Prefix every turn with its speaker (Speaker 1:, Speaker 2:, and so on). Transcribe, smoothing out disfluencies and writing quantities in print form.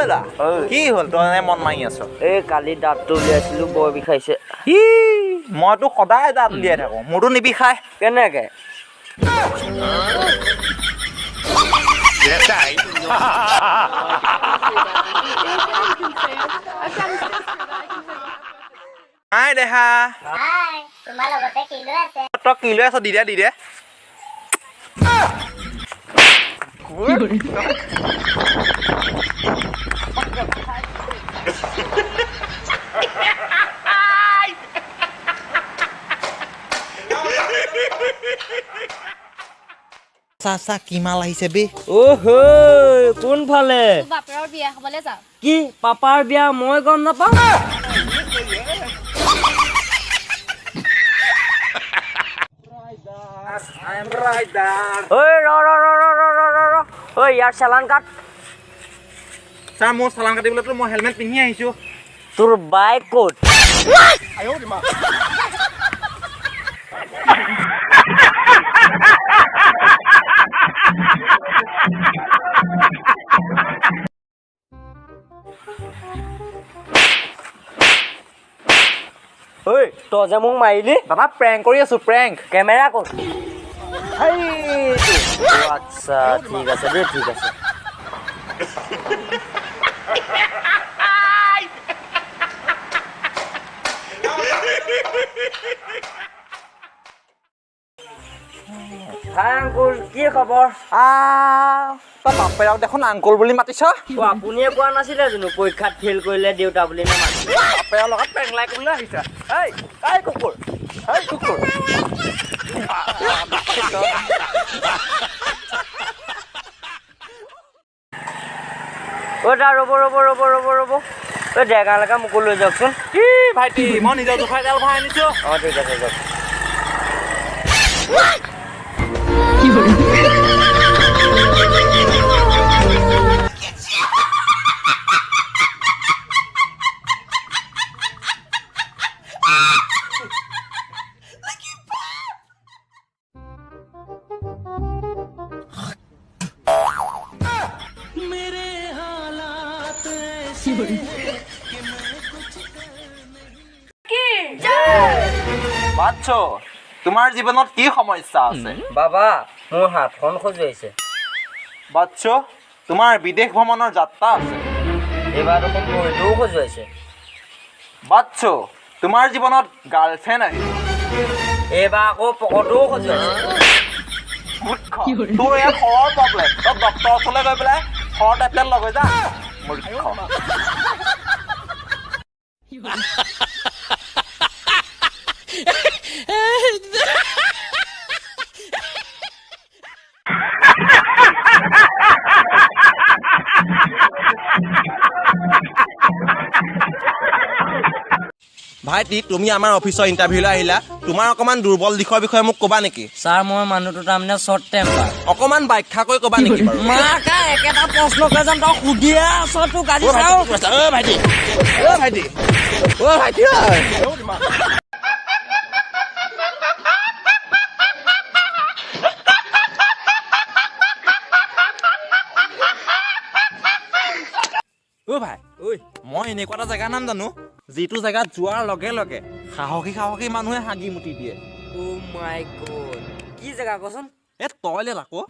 Speaker 1: লা কি হ'ল তই মন মাৰি আছ
Speaker 2: এই কালি দাঁতটো উলিয়াইছিলো বৰ বিষাইছে
Speaker 1: মইতো সদায় দাঁত উলিয়াই থাকো মোৰতো নিবিষায়
Speaker 2: কেনেকে
Speaker 1: হাই দেহা
Speaker 3: তোমাৰ লগতে কি লৈ আছে
Speaker 1: তই কি লৈ আছ দি দে চা কি মাল আহিছে বে
Speaker 2: কোনফালে
Speaker 3: বাপেৰৰ বিয়া খাবলৈ যাওঁ
Speaker 2: কি পাপাৰ বিয়া মই গম নাপাওঁ ইয়াৰ চালান কাট
Speaker 1: ছাৰ মোৰ চালান কাটিবলৈতো মই হেলমেট পিন্ধি আহিছো
Speaker 2: তোৰ বাইক ক'ত তই যে মোক মাৰিলি
Speaker 1: দাদা প্ৰেংক কৰি আছো প্ৰেংক
Speaker 2: কেমেৰা ক'ত আচ্ছা ঠিক আছে দেই ঠিক আছে আংকুল কি খবৰ
Speaker 1: তই বাপেৰক দেখোন আংকুল বুলি মাতিছ
Speaker 2: আপুনিয়ে কোৱা নাছিলে জানো পৰীক্ষাত ফেইল কৰিলে দেউতা বুলি নামাতিছে
Speaker 1: বাপেৰৰ লগত পেংলাই কৰিবলৈ আহিছা এই কুকুৰ
Speaker 2: ৰ'ব ডেগালৈকে মোকো লৈ যাওকচোন
Speaker 1: কি ভাইটি মই নিজৰ জোখাই জাল ভৰাই আনিছো
Speaker 2: ঠিক আছে যাওক
Speaker 1: বাচ্চো তোমাৰ জীৱনত কি সমস্যা আছে
Speaker 2: বাবা মোৰ হাতখন খজুৱাইছে
Speaker 1: বাচ্চো তোমাৰ বিদেশ ভ্ৰমণৰ যাত্ৰা আছে
Speaker 2: এইবাৰ দেখোন ভৰিটোও খজুৱাইছে
Speaker 1: বাচ্চো তোমাৰ জীৱনত গাৰ্লফ্ৰেণ্ড আহিব
Speaker 2: এইবাৰ আকৌ পকৰটোও খজুৱাইছে
Speaker 1: তোৰ ইয়াত খৰৰ প্ৰব্লেম তই ডক্টৰৰ ওচৰলৈ গৈ পেলাই খৰৰ টেবলেট লৈ যা মূৰ্খ ভাইটি তুমি আমাৰ অফিচৰ ইণ্টাৰভিউলৈ আহিলা তোমাৰ অকমান দুৰ্বল দিশৰ বিষয়ে মোক ক'বা নেকি
Speaker 2: ছাৰ মই মানুহটো তাৰমানে শ্বৰ্ট টেম্পাৰ
Speaker 1: অকমান ব্যাখ্যা কৰি ক'বা নেকি বাৰু
Speaker 2: মাকা একেটা প্ৰশ্নকে যেন তই সুধিয়ে আছ তোক আজি
Speaker 1: ভাইটি ভাই মই এনেকুৱা এটা জেগাৰ নাম জানো যিটো জেগাত যোৱাৰ লগে লগে সাহসী মানুহে হাগি মুতি দিয়ে
Speaker 2: অ' মাই গড কি জেগা কচোন
Speaker 1: টয়লেট আকৌ